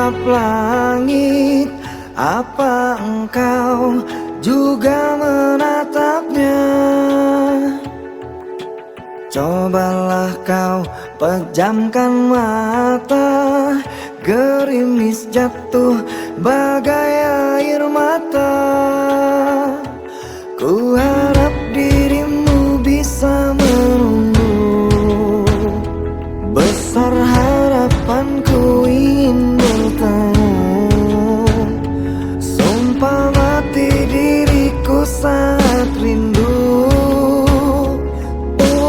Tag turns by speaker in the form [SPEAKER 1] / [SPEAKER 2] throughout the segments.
[SPEAKER 1] menatap langit, apa engkau juga menatapnya? Cobalah kau pejamkan mata, gerimis jatuh bagai air mata. Ku harap dirimu bisa menunggu, besar harapanku ingin bertemu. Sumpah mati diriku saat rindu. Ku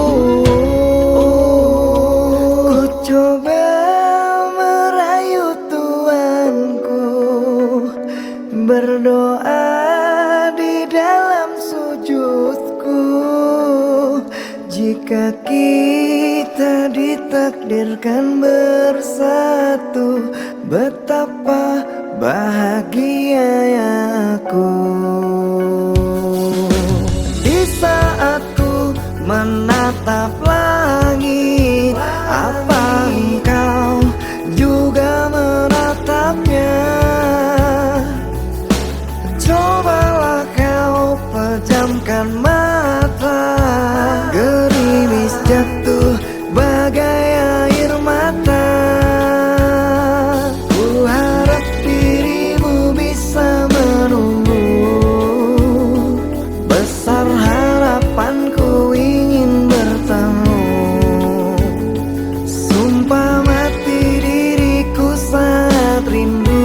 [SPEAKER 1] coba merayu Tuanku, berdoa di dalam sujudku. Jika kita ditakdirkan bersatu, betapa bahagianya aku. Di saat ku menatap langit, apa engkau juga menatapnya? Cobalah kau pejamkan mata, gerimis jatuh bagai air mata. Ku harap dirimu bisa menunggu, besar harapanku ingin bertemu. Sumpah mati diriku saat rindu.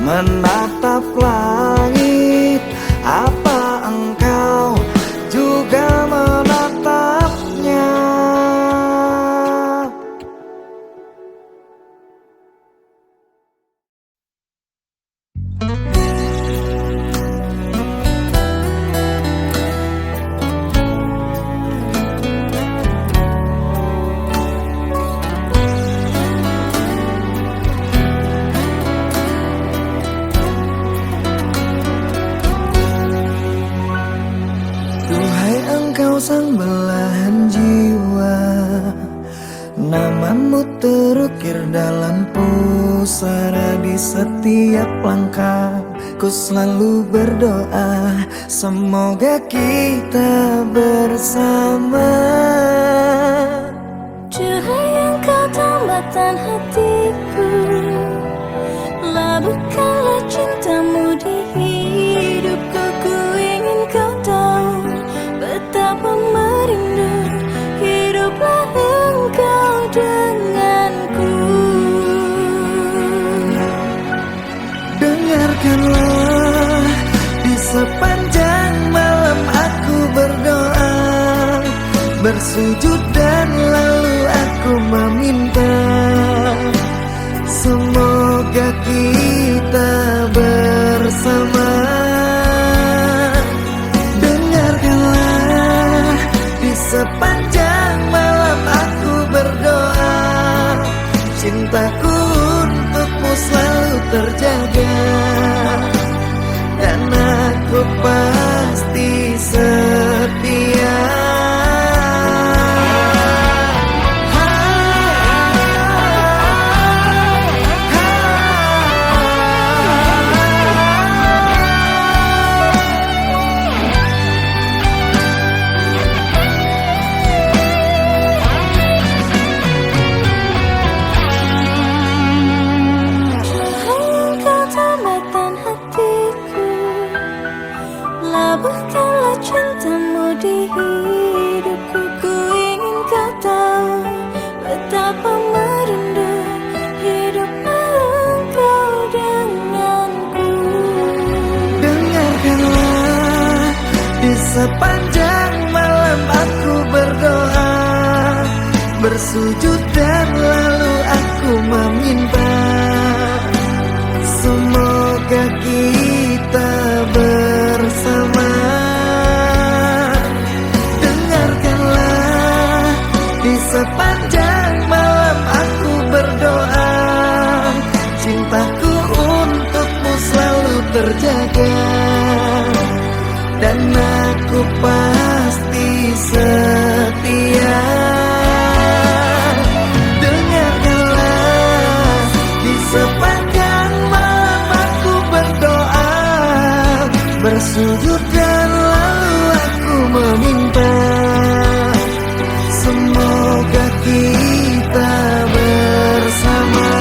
[SPEAKER 1] Menatap langit, apa engkau juga menatapnya? Engkau sang belahan jiwa, namamu terukir dalam pusara. Di setiap langkah ku selalu berdoa, semoga kita bersama.
[SPEAKER 2] Cahaya engkau tambatan hatiku, labuhkanlah cintamu di hidupku. Ku ingin
[SPEAKER 1] bersujud dan lalu aku meminta, semoga kita bersama. Dengarkanlah, di sepanjang malam aku berdoa, cintaku untukmu selalu terjaga, dan aku pasti setia.
[SPEAKER 2] Labuhkanlah cintamu di hidupku. Ku ingin kau tahu betapa merindu hidup engkau denganku.
[SPEAKER 1] Dengarkanlah, di sepanjang malam aku berdoa, bersujud dan lalu aku meminta, semoga kita bersama. Dengarkanlah, di sepanjang malam aku berdoa, cintaku untukmu selalu terjaga, dan aku pasti setia. Dengarkanlah, di sepanjang malam aku berdoa, bersujud dan lalu aku meminta, semoga kita bersama.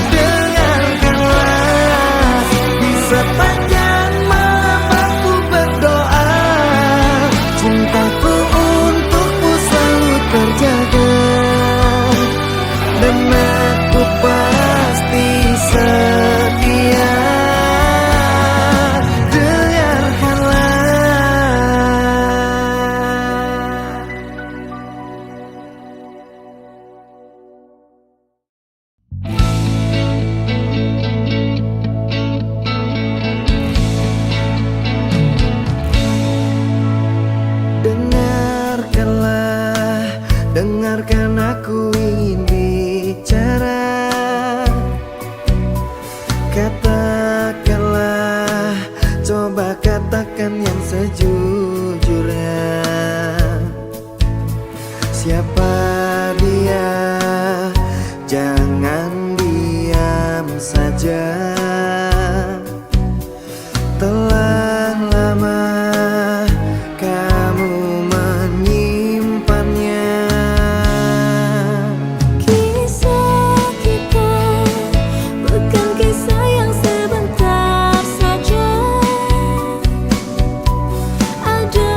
[SPEAKER 1] Dengarkanlah, di sepanjang malam aku berdoa, cintaku untukmu selalu terjaga, dan aku pasti setia. Dengarkanlah, dengarkan aku ingin bicara. Katakanlah, coba katakan yang sejujurnya. Siapa dia? Jangan diam saja. Telah lama kamu menyimpannya.
[SPEAKER 2] Kisah kita bukan kisah yang sebentar saja. Ada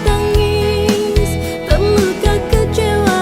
[SPEAKER 2] tangis, terluka, kecewa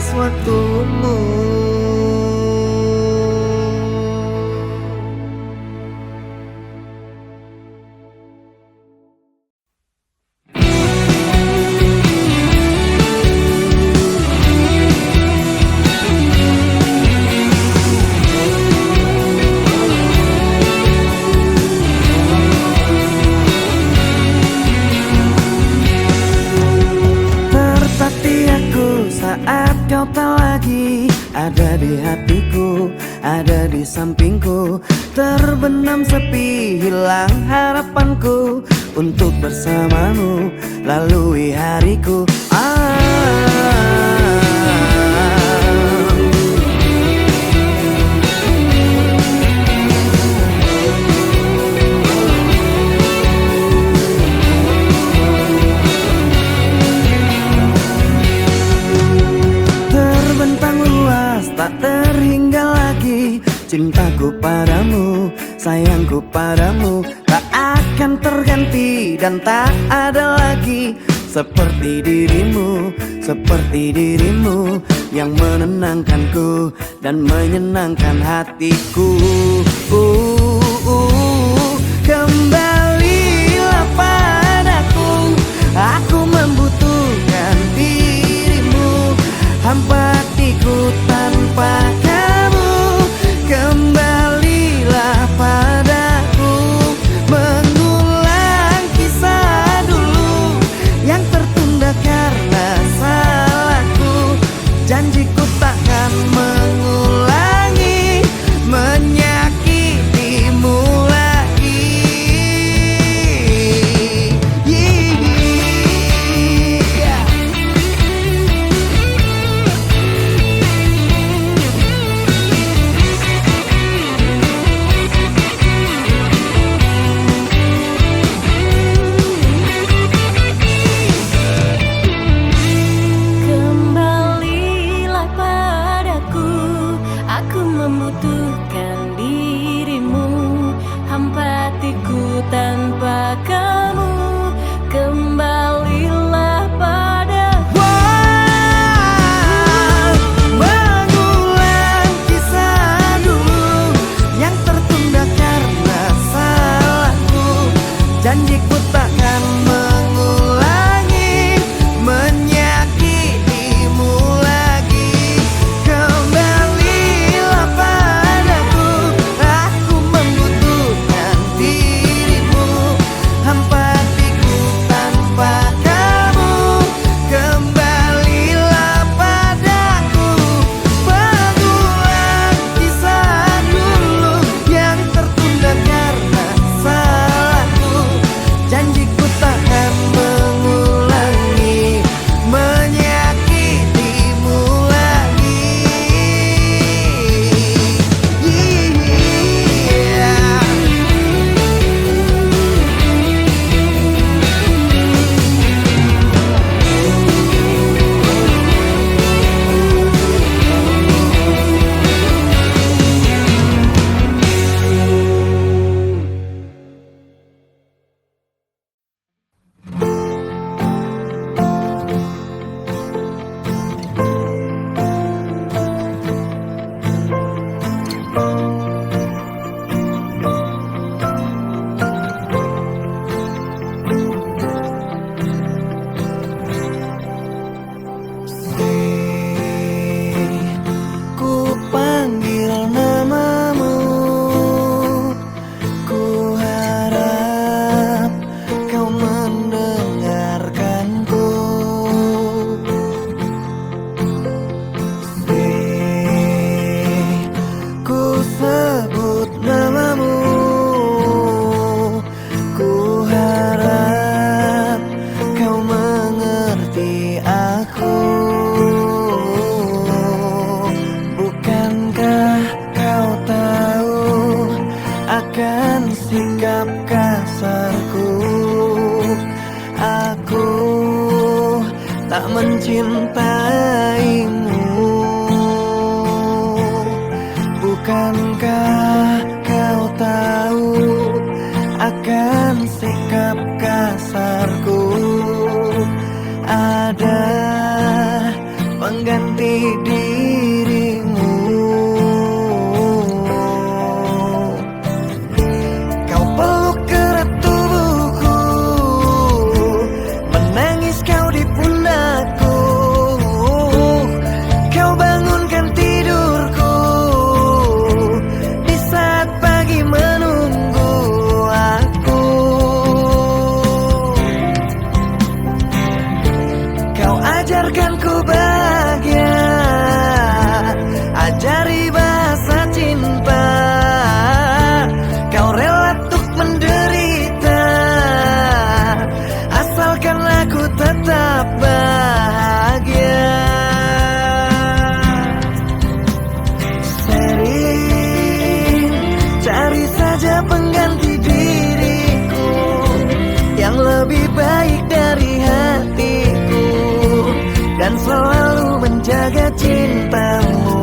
[SPEAKER 1] merampas waktumu. Saat kau tak lagi ada di hatiku, ada di sampingku, terbenam sepi, hilang harapanku untuk bersamamu, lalui hariku. Tak terhingga lagi cintaku padamu, sayangku padamu tak akan terganti dan tak ada lagi seperti dirimu yang menenangkanku dan menyenangkan hatiku. Kembalilah padaku, aku membutuhkan dirimu, hampa hatiku tanpa kamu. Kembalilah padaku, mengulang kisah dulu yang tertunda karena salahku. Janjiku takkan mengulangi menyakitimu lagi. Membutuhkan dirimu, hampa hatiku tanpa kamu. Kembalilah padaku, mengulang kisah dulu yang tertunda karena salahku. Janjiku takkan mengulangi menyakitimu lagi. tak mencintaimu. Bukankah kau tahu akan sikap kasarku? Ada pengganti dan selalu menjaga cintamu.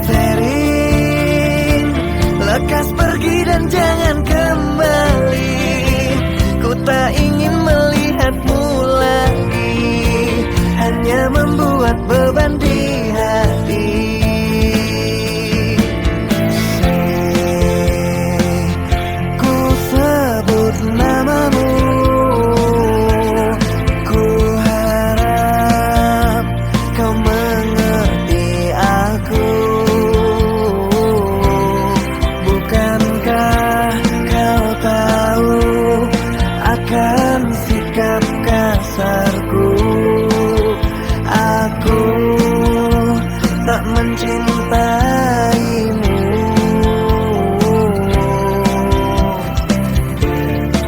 [SPEAKER 1] Sering lekas pergi dan jangan kembali. Ku tak ingin melihatmu lagi, hanya membuat beban di hati. Ku sebut namamu, ku harap kau mengerti aku. Bukankah kau tahu akan sikap kasarku? Aku tak mencintaimu.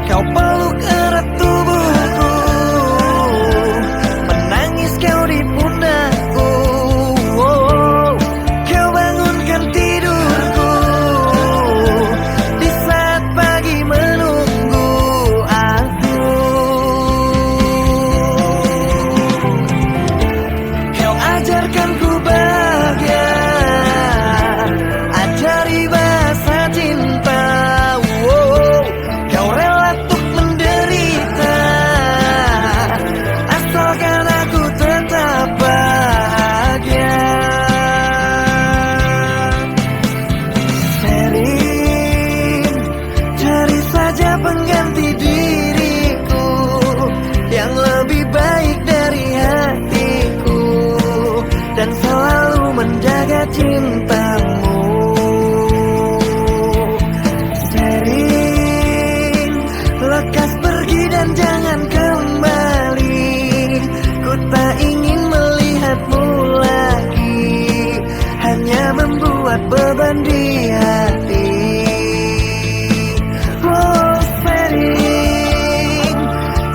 [SPEAKER 1] Kau peluk erat tubuhku, menangis kau di pundakku. Kau bangunkan tidurku di saat pagi menunggu aku. Kau ajarkan ku bahagia, ajari bahasa cinta. Kau rela untuk menderita, asalkan aku tetap bahagia. Sering cari saja pengganti diriku yang lebih baik dari hatiku, dan selalu menjaga cintamu. Sering lekas pergi dan jangan kembali. Ku tak ingin melihatmu lagi, hanya membuat beban di hati. Oh, sering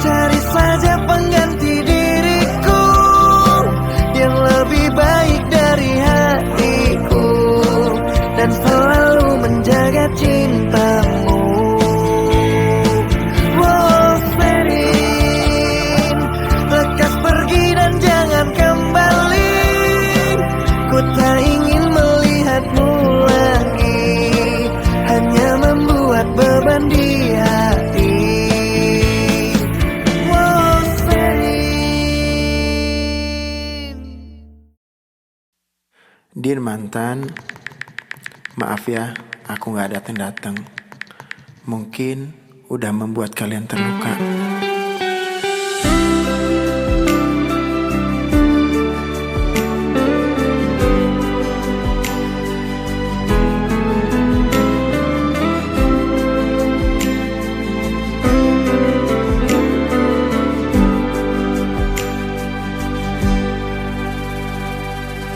[SPEAKER 1] cari saja pengganti diriku yang lebih baik dari hatiku, dan selalu menjaga cintamu. Oh, sering lekas pergi dan jangan kembali. Ku tak ingin melihatmu lagi, hanya membuat beban di hati. Oh, sering.
[SPEAKER 3] Dear mantan, maaf ya, aku gak datang-datang. Mungkin udah membuat kalian terluka.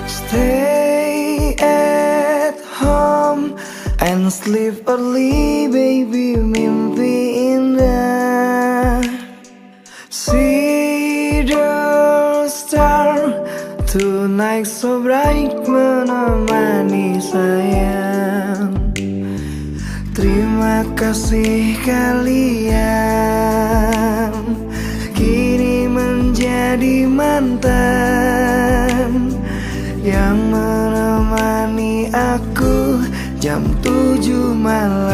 [SPEAKER 1] Stay at home and sleep early, baby, mimpi indah. See the star tonight so bright, menemani sayang. Terima kasih kalian kini menjadi mantan yang menemani aku jam 7 malam.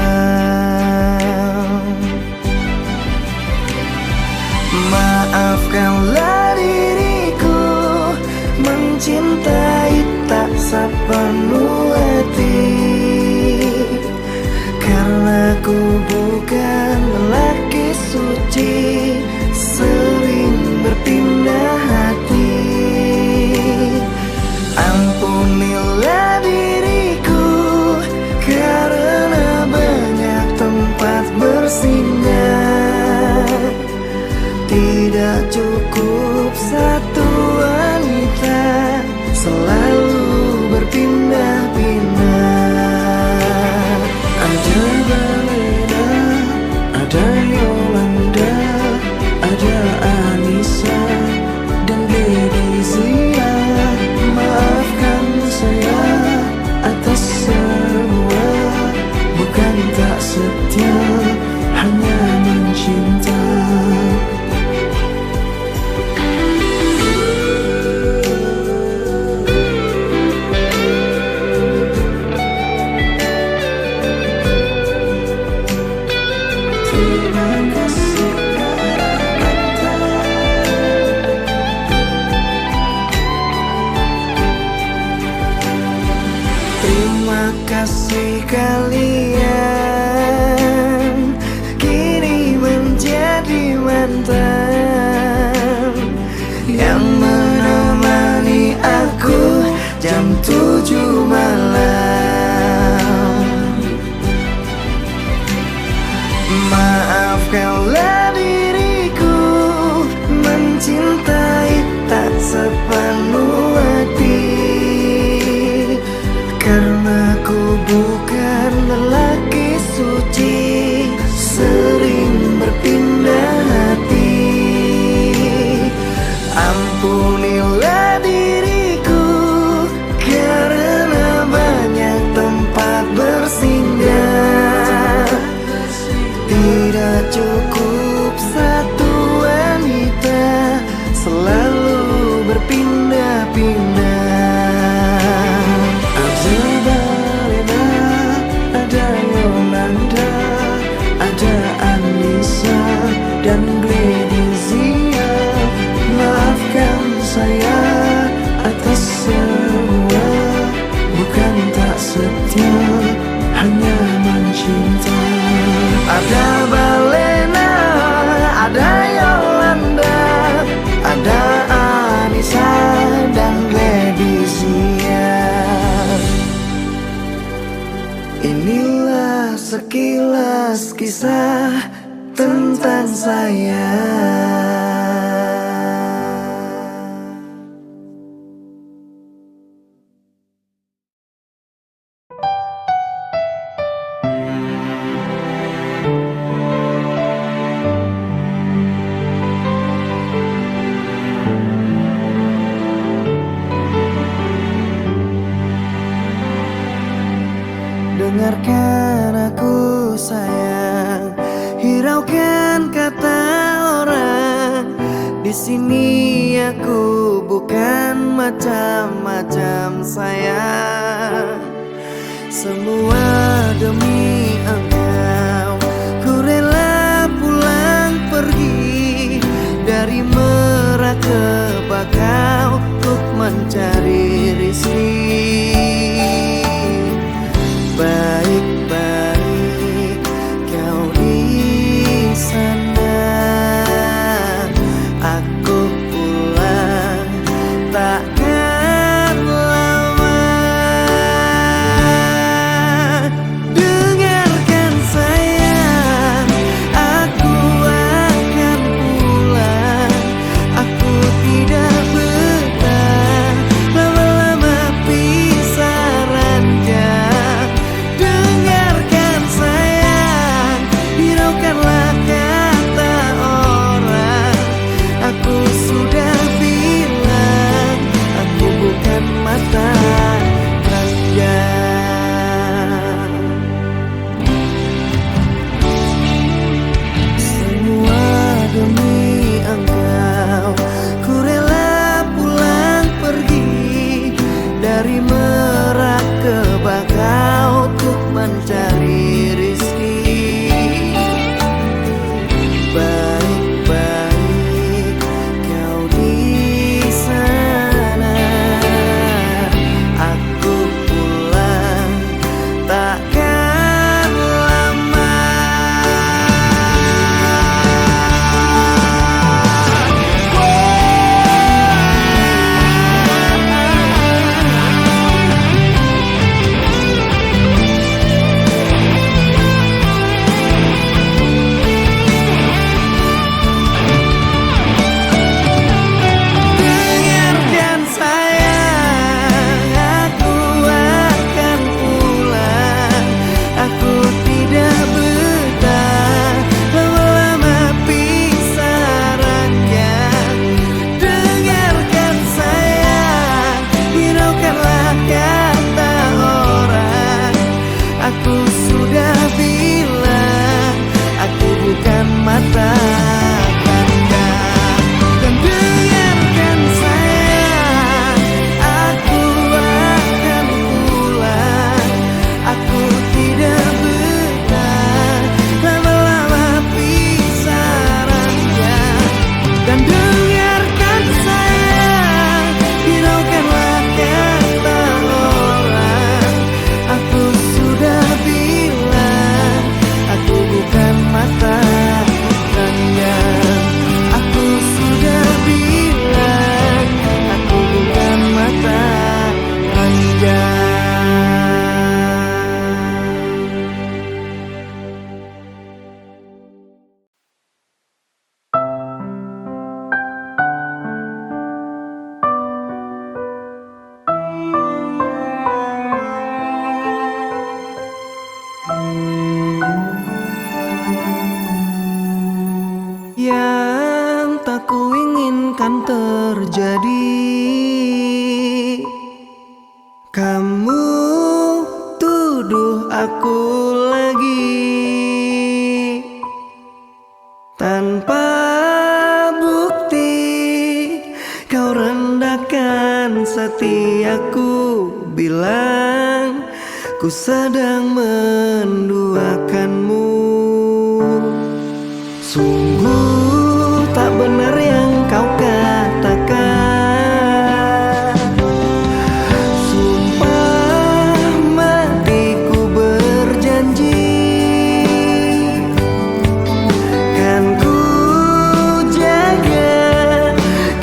[SPEAKER 1] Maafkanlah diriku mencintai tak sepenuh hati, karena ku bukan lelaki suci, sering berpindah hati. Ampunilah diriku karena banyak tempat bersinggah. Tidak cukup satu wanita, selalu berpindah-pindah. Ada Balena, ada Yolanda, ada Anissa dan Lady Zia. Maafkan saya atas semua, bukan tak setia, hanya mencinta. jam 7 malam. Maafkanlah diriku mencintai tak sepenuh hati, karena ku bukan lelaki suci, sering berpindah hati. Ampunilah diriku karena banyak tempat bersinggah. Tidak cukup satu wanita, selalu berpindah-pindah. Ada Balena, ada Yolanda, ada Anissa dan Gledizia. Maafkan saya atas semua, bukan tak setia, hanya mencinta. Ada Balena, ada Yolanda, ada Anissa dan Gledizia. Inilah sekilas kisah tentang saya. Dengarkan aku sayang, hiraukan kata orang. Di sini aku bukan macam-macam sayang. Semua demi engkau, ku rela pulang pergi dari Merak ke Bakau untuk mencari rizki. Baik-baik kau di sana, aku pulang takkan lama. Dengarkan sayang, aku akan pulang kan terjadi. Kamu tuduh aku lagi tanpa bukti. Kau rendahkan setiaku, bilang ku sedang menduakanmu. Sungguh tak benar yang kau katakan. Sumpah matiku berjanji, kan ku jaga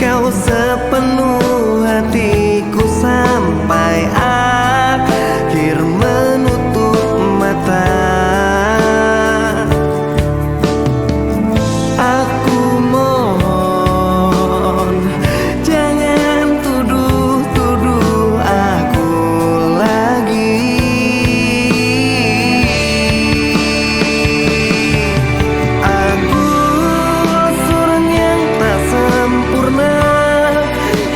[SPEAKER 1] kau sepenuh hatiku sampai akhir menutup mata. Aku mohon jangan tuduh-tuduh aku lagi. Aku seorang yang tak sempurna,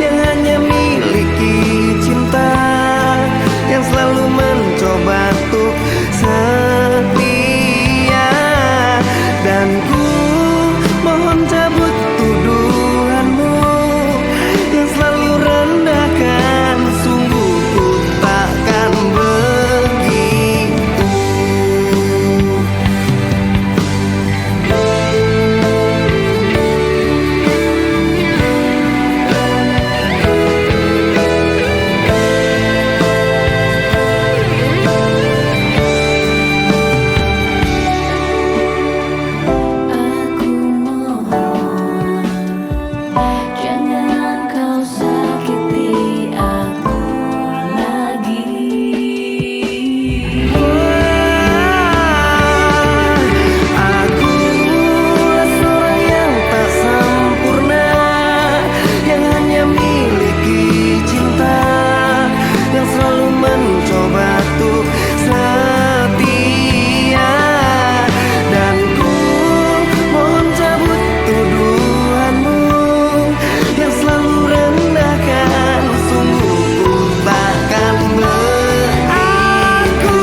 [SPEAKER 1] yang hanya miliki cinta, yang selalu mencoba untuk setia. Dan ku mohon cabut tuduhanmu yang selalu rendahkan. Sungguh ku takkan begitu.
[SPEAKER 2] Aku mohon jangan kau sakiti aku lagi.
[SPEAKER 1] Aku seorang yang tak sempurna, yang hanya miliki cinta, yang selalu mencoba untuk setia. Dan ku mohon cabut tuduhanmu yang selalu rendahkan. Sungguh ku takkan Aku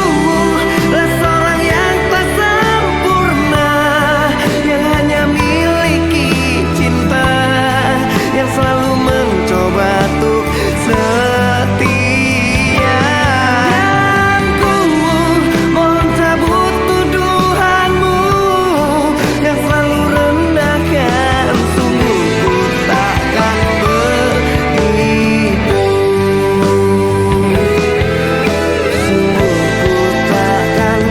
[SPEAKER 1] seorang yang tak sempurna, yang hanya miliki cinta, yang selalu mencoba untuk setia. Dan ku mohon cabut tuduhanmu yang selalu rendahkan. Sungguh ku takkan begitu. Sungguh ku takkan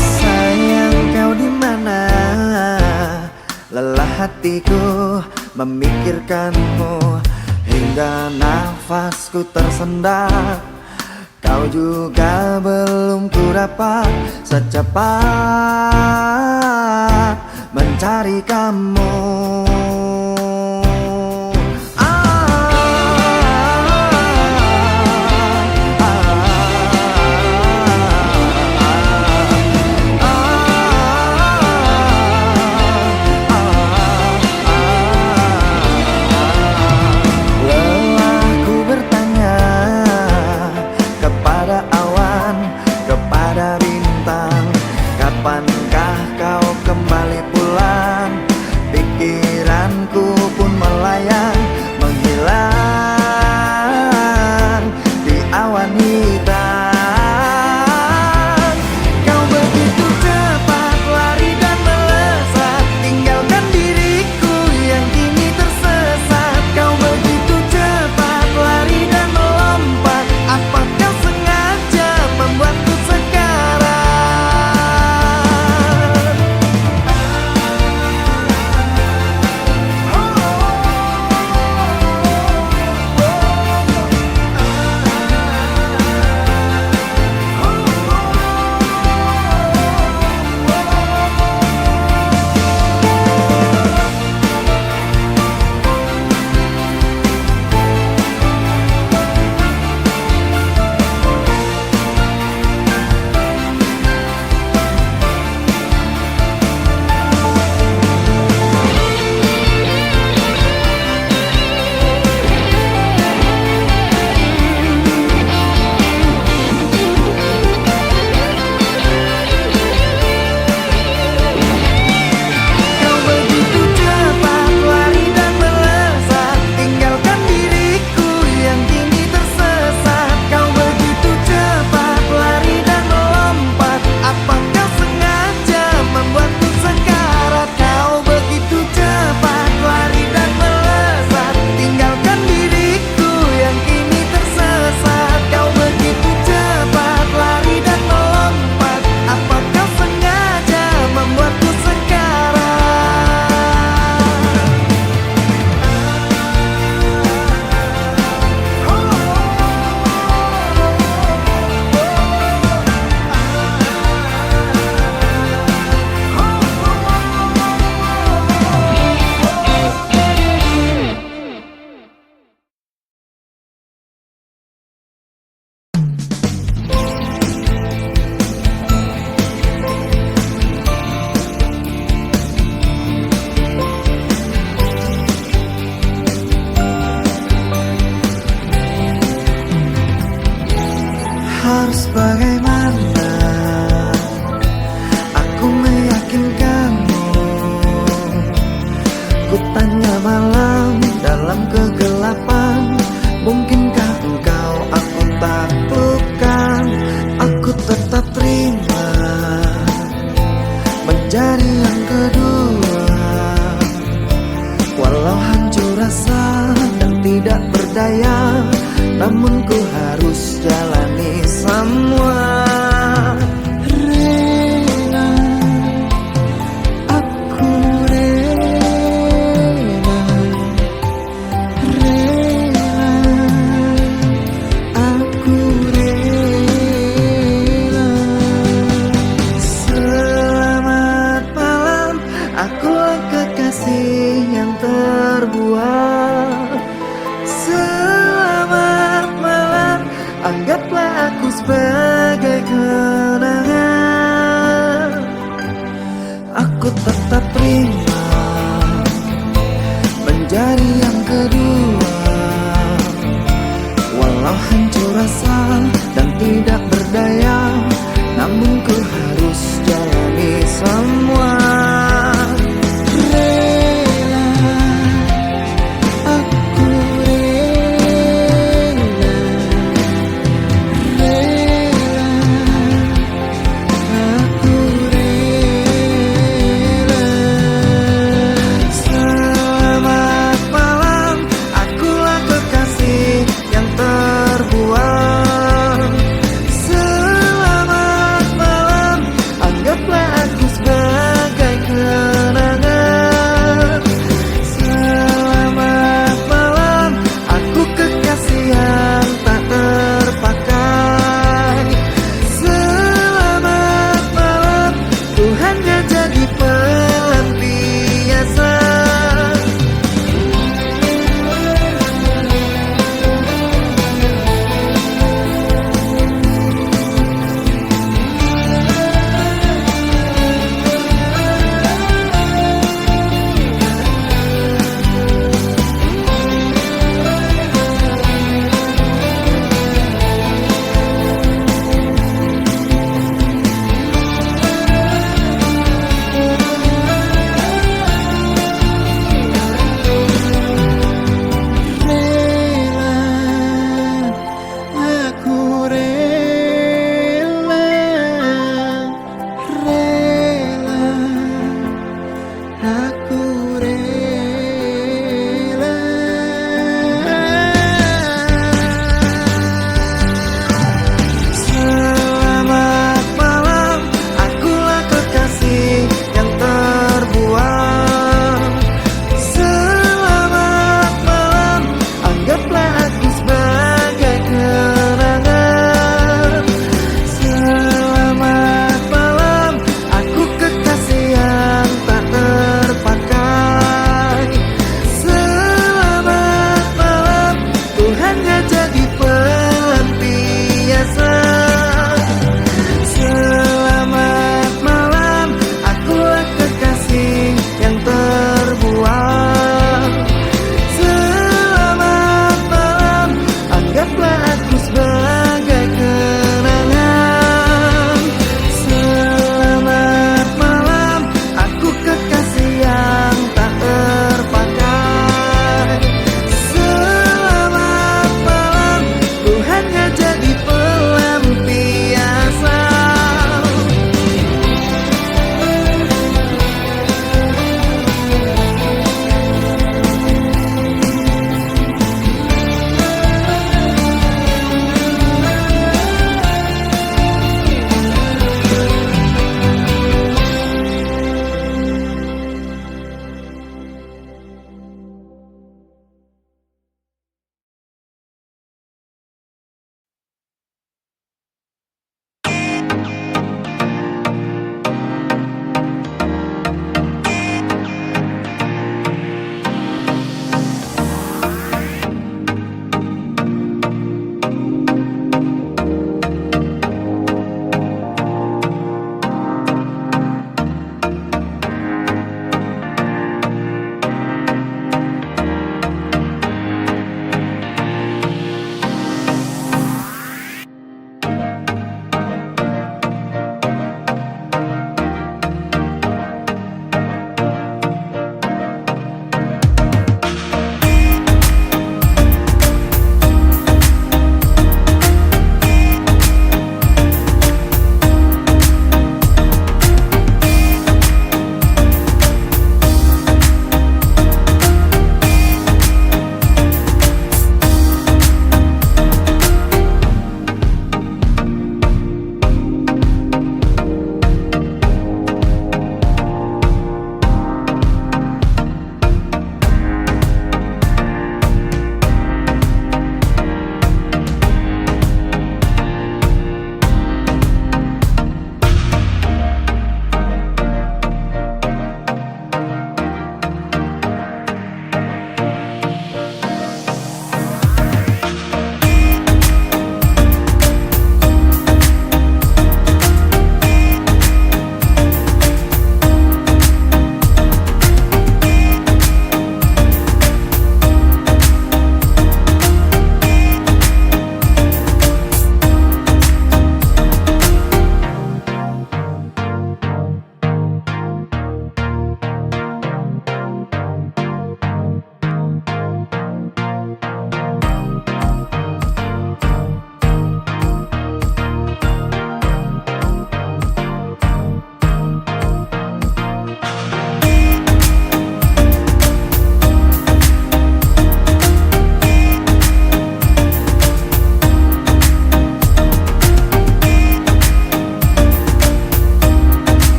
[SPEAKER 1] Sayang, kau di mana? Lelah hatiku memikirkanmu hingga nafasku tersendat. Kau juga belum ku dapat secepat mencari kamu. Lelahku bertanya kepada awan, kepada bintang, kapankah kau kembali pulang? Pikiranku pun melayang, menghilang di awan hitam. Kau begitu cepat lari dan melesat, tinggalkan diriku yang kini tersesat. Kau begitu cepat lari dan melompat, harus bagaimana aku meyakinkanmu? Ku tanya malam dalam kegelapan, mungkinkah engkau aku taklukkan? Aku tetap terima menjadi yang kedua, walau hancur rasa dan tidak berdaya, namun ku harus jalani semua. Rela, aku rela, rela, aku rela. Selamat malam, akulah kekasih yang terbuang. Selamat malam, anggaplah aku sebagai